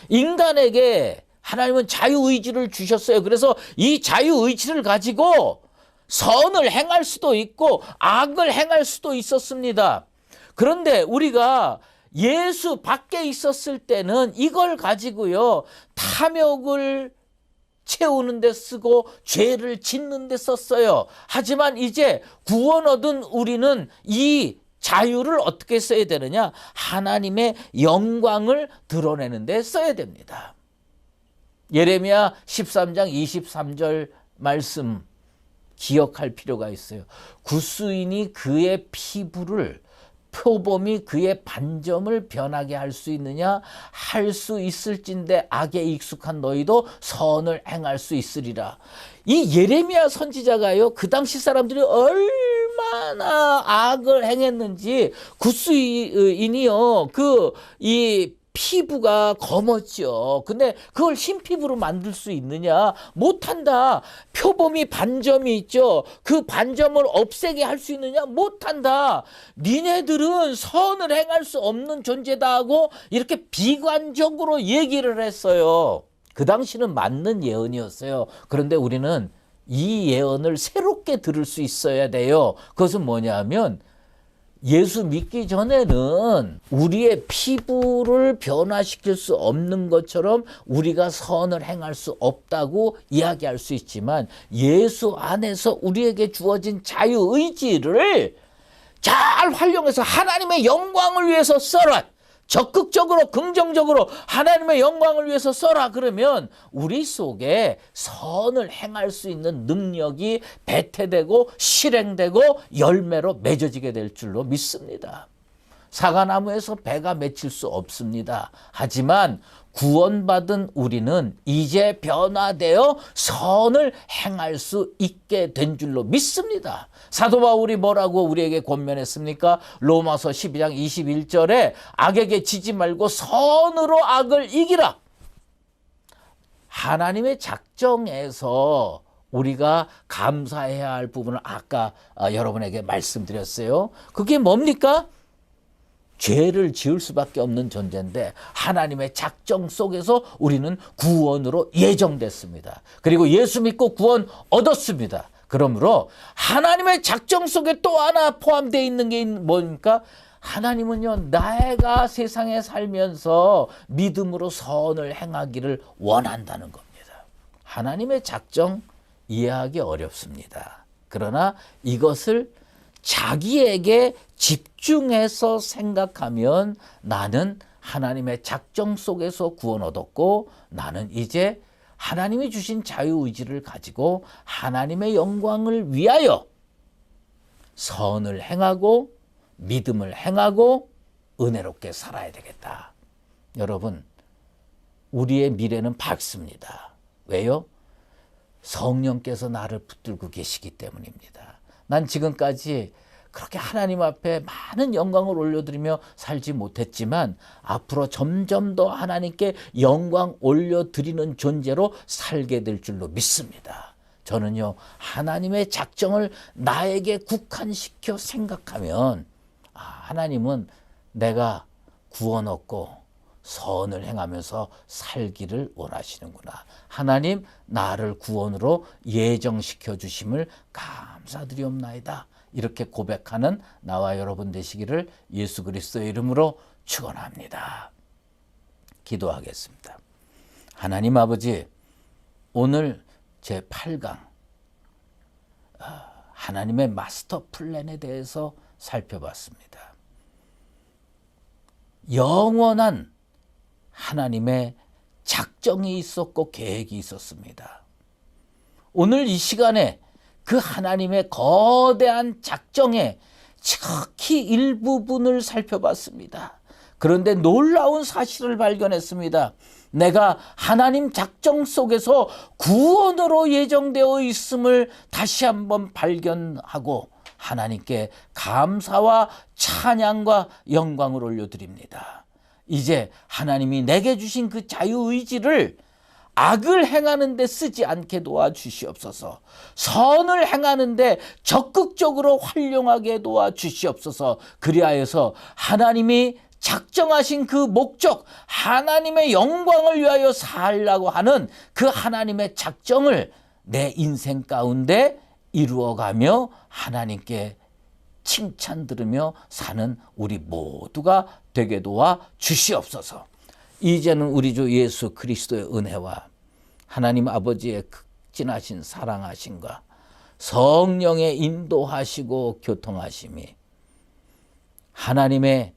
인간에게 하나님은 자유의지를 주셨어요. 그래서 이 자유의지를 가지고 선을 행할 수도 있고 악을 행할 수도 있었습니다. 그런데 우리가 예수 밖에 있었을 때는 이걸 가지고요, 탐욕을 채우는 데 쓰고 죄를 짓는 데 썼어요. 하지만 이제 구원 얻은 우리는 이 자유를 어떻게 써야 되느냐? 하나님의 영광을 드러내는 데 써야 됩니다. 예레미야 13장 23절 말씀 기억할 필요가 있어요. 구스인이 그의 피부를, 표범이 그의 반점을 변하게 할 수 있느냐? 할 수 있을진데 악에 익숙한 너희도 선을 행할 수 있으리라. 이 예레미야 선지자가요, 그 당시 사람들이 얼마나 악을 행했는지, 구스인이요, 이 피부가 검었죠. 근데 그걸 흰 피부로 만들 수 있느냐? 못한다. 표범이 반점이 있죠. 그 반점을 없애게 할 수 있느냐? 못한다. 니네들은 선을 행할 수 없는 존재다 하고 이렇게 비관적으로 얘기를 했어요. 그 당시는 맞는 예언이었어요. 그런데 우리는 이 예언을 새롭게 들을 수 있어야 돼요. 그것은 뭐냐면, 예수 믿기 전에는 우리의 피부를 변화시킬 수 없는 것처럼 우리가 선을 행할 수 없다고 이야기할 수 있지만, 예수 안에서 우리에게 주어진 자유의지를 잘 활용해서 하나님의 영광을 위해서 써라. 적극적으로 긍정적으로 하나님의 영광을 위해서 써라. 그러면 우리 속에 선을 행할 수 있는 능력이 배태되고 실행되고 열매로 맺어지게 될 줄로 믿습니다. 사과나무에서 배가 맺힐 수 없습니다. 하지만 구원받은 우리는 이제 변화되어 선을 행할 수 있게 된 줄로 믿습니다. 사도 바울이 뭐라고 우리에게 권면했습니까? 로마서 12장 21절에 악에게 지지 말고 선으로 악을 이기라. 하나님의 작정에서 우리가 감사해야 할 부분을 아까 여러분에게 말씀드렸어요. 그게 뭡니까? 죄를 지을 수밖에 없는 존재인데 하나님의 작정 속에서 우리는 구원으로 예정됐습니다. 그리고 예수 믿고 구원 얻었습니다. 그러므로 하나님의 작정 속에 또 하나 포함되어 있는 게 뭡니까? 하나님은요, 내가 세상에 살면서 믿음으로 선을 행하기를 원한다는 겁니다. 하나님의 작정 이해하기 어렵습니다. 그러나 이것을 자기에게 집중해서 생각하면 나는 하나님의 작정 속에서 구원 얻었고, 나는 이제 하나님이 주신 자유의지를 가지고 하나님의 영광을 위하여 선을 행하고 믿음을 행하고 은혜롭게 살아야 되겠다. 여러분, 우리의 미래는 밝습니다. 왜요? 성령께서 나를 붙들고 계시기 때문입니다. 난 지금까지 그렇게 하나님 앞에 많은 영광을 올려드리며 살지 못했지만 앞으로 점점 더 하나님께 영광 올려드리는 존재로 살게 될 줄로 믿습니다. 저는요, 하나님의 작정을 나에게 국한시켜 생각하면 하나님은 내가 구원 얻고 선을 행하면서 살기를 원하시는구나. 하나님, 나를 구원으로 예정시켜 주심을 감사드리옵나이다. 이렇게 고백하는 나와 여러분 되시기를 예수 그리스도의 이름으로 축원합니다. 기도하겠습니다. 하나님 아버지, 오늘 제 8강 하나님의 마스터 플랜에 대해서 살펴봤습니다. 영원한 하나님의 작정이 있었고 계획이 있었습니다. 오늘 이 시간에 그 하나님의 거대한 작정의 지극히 일부분을 살펴봤습니다. 그런데 놀라운 사실을 발견했습니다. 내가 하나님 작정 속에서 구원으로 예정되어 있음을 다시 한번 발견하고 하나님께 감사와 찬양과 영광을 올려드립니다. 이제 하나님이 내게 주신 그 자유의지를 악을 행하는 데 쓰지 않게 도와주시옵소서. 선을 행하는 데 적극적으로 활용하게 도와주시옵소서. 그리하여서 하나님이 작정하신 그 목적, 하나님의 영광을 위하여 살라고 하는 그 하나님의 작정을 내 인생 가운데 이루어가며 하나님께 칭찬 들으며 사는 우리 모두가 되게 도와 주시옵소서. 이제는 우리 주 예수 그리스도의 은혜와 하나님 아버지의 극진하신 사랑하심과 성령의 인도하시고 교통하심이 하나님의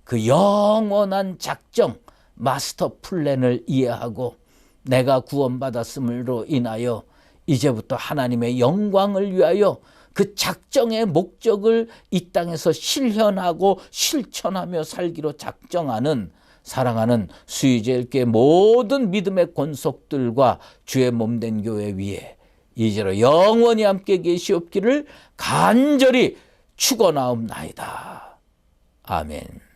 그 영원한 작정, 마스터 플랜을 이해하고 내가 구원받았음으로 인하여 이제부터 하나님의 영광을 위하여 그 작정의 목적을 이 땅에서 실현하고 실천하며 살기로 작정하는 사랑하는 수의제일교회 모든 믿음의 권속들과 주의 몸된 교회 위에 이제로 영원히 함께 계시옵기를 간절히 축원하옵나이다. 아멘.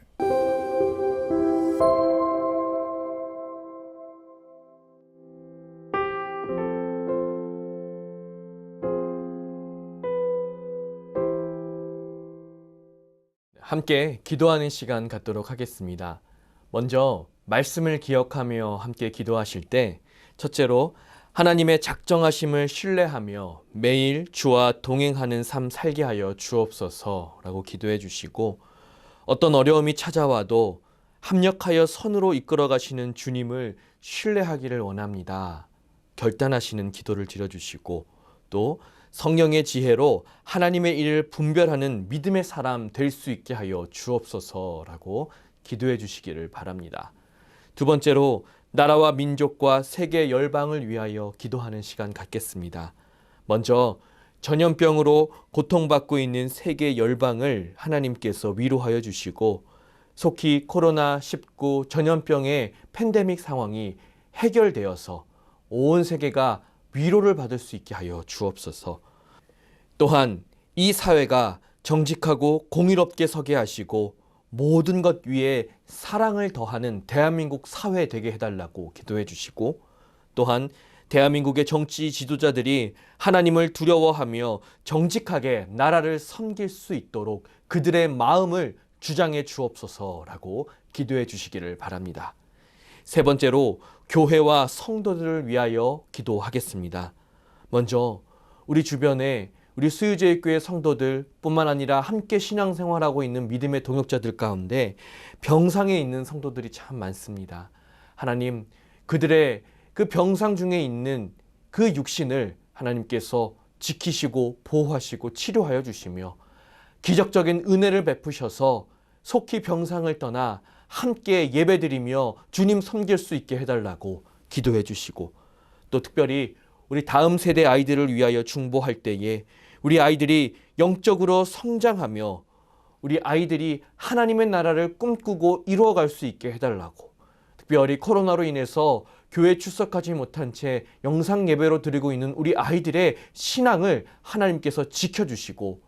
함께 기도하는 시간 갖도록 하겠습니다. 먼저 말씀을 기억하며 함께 기도하실 때 첫째로 하나님의 작정하심을 신뢰하며 매일 주와 동행하는 삶 살게 하여 주옵소서라고 기도해 주시고, 어떤 어려움이 찾아와도 합력하여 선으로 이끌어 가시는 주님을 신뢰하기를 원합니다. 결단하시는 기도를 드려주시고, 또 성령의 지혜로 하나님의 일을 분별하는 믿음의 사람 될 수 있게 하여 주옵소서라고 기도해 주시기를 바랍니다. 두 번째로 나라와 민족과 세계 열방을 위하여 기도하는 시간 갖겠습니다. 먼저 전염병으로 고통받고 있는 세계 열방을 하나님께서 위로하여 주시고, 속히 코로나19 전염병의 팬데믹 상황이 해결되어서 온 세계가 위로를 받을 수 있게 하여 주옵소서. 또한 이 사회가 정직하고 공의롭게 서게 하시고 모든 것 위에 사랑을 더하는 대한민국 사회 되게 해달라고 기도해 주시고, 또한 대한민국의 정치 지도자들이 하나님을 두려워하며 정직하게 나라를 섬길 수 있도록 그들의 마음을 주장해 주옵소서라고 기도해 주시기를 바랍니다. 세 번째로 교회와 성도들을 위하여 기도하겠습니다. 먼저 우리 주변에 우리 수유제일교회 성도들 뿐만 아니라 함께 신앙생활하고 있는 믿음의 동역자들 가운데 병상에 있는 성도들이 참 많습니다. 하나님, 그들의 그 병상 중에 있는 그 육신을 하나님께서 지키시고 보호하시고 치료하여 주시며 기적적인 은혜를 베푸셔서 속히 병상을 떠나 함께 예배드리며 주님 섬길 수 있게 해달라고 기도해 주시고, 또 특별히 우리 다음 세대 아이들을 위하여 중보할 때에 우리 아이들이 영적으로 성장하며 우리 아이들이 하나님의 나라를 꿈꾸고 이루어갈 수 있게 해달라고, 특별히 코로나로 인해서 교회 출석하지 못한 채 영상 예배로 드리고 있는 우리 아이들의 신앙을 하나님께서 지켜주시고,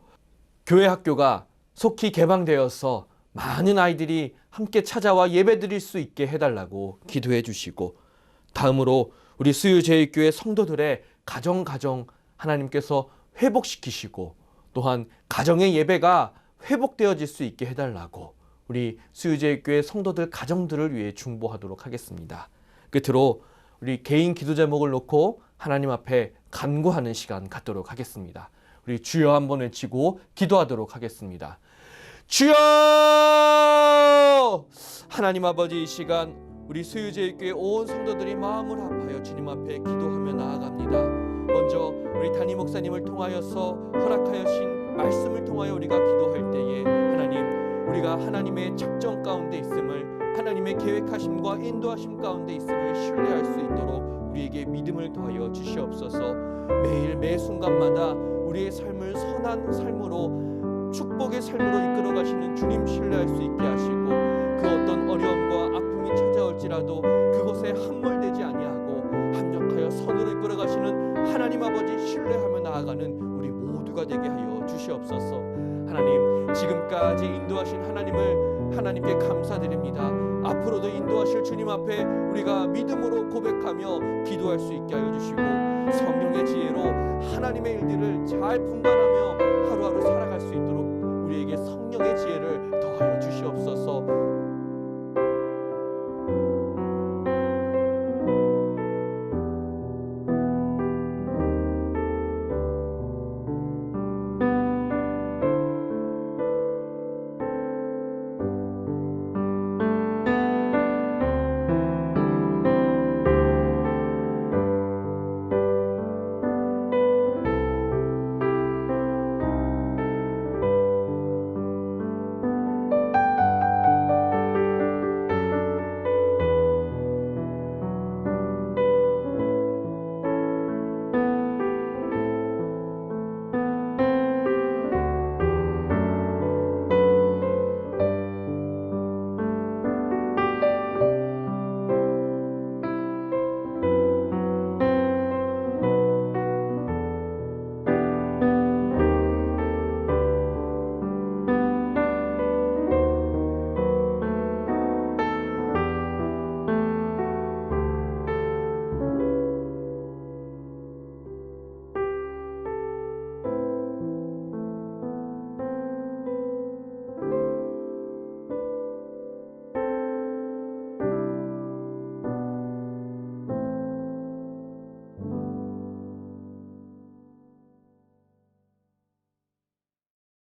교회 학교가 속히 개방되어서 많은 아이들이 함께 찾아와 예배드릴 수 있게 해달라고 기도해 주시고, 다음으로 우리 수유제일교회 성도들의 가정 하나님께서 회복시키시고, 또한 가정의 예배가 회복되어질 수 있게 해달라고 우리 수유제일교회 성도들 가정들을 위해 중보하도록 하겠습니다. 끝으로 우리 개인 기도 제목을 놓고 하나님 앞에 간구하는 시간 갖도록 하겠습니다. 우리 주여 한번 외치고 기도하도록 하겠습니다. 주여! 하나님 아버지, 이 시간 우리 수유제일교회 온 성도들이 마음을 합하여 주님 앞에 기도하며 나아갑니다. 먼저 우리 담임 목사님을 통하여서 허락하여신 말씀을 통하여 우리가 기도할 때에 하나님, 우리가 하나님의 작정 가운데 있음을, 하나님의 계획하심과 인도하심 가운데 있음을 신뢰할 수 있도록 우리에게 믿음을 더하여 주시옵소서. 매일 매 순간마다 우리의 삶을 선한 삶으로, 축복의 삶으로 이끌어 가시는 주님 신뢰할 수 있게 하시고, 그 어떤 어려움과 아픔이 찾아올지라도 그곳에 함몰되지 아니하고 합력하여 선으로 이끌어 가시는 하나님 아버지 신뢰하며 나아가는 우리 모두가 되게 하여 주시옵소서. 하나님, 지금까지 인도하신 하나님을 하나님께 감사드립니다. 앞으로도 인도하실 주님 앞에 우리가 믿음으로 고백하며 기도할 수 있게 하여 주시고, 성령의 지혜로 하나님의 일들을 잘 분간하며 하루하루 살아갈 수 있도록 우리에게 성령의 지혜를 더하여 주시옵소서.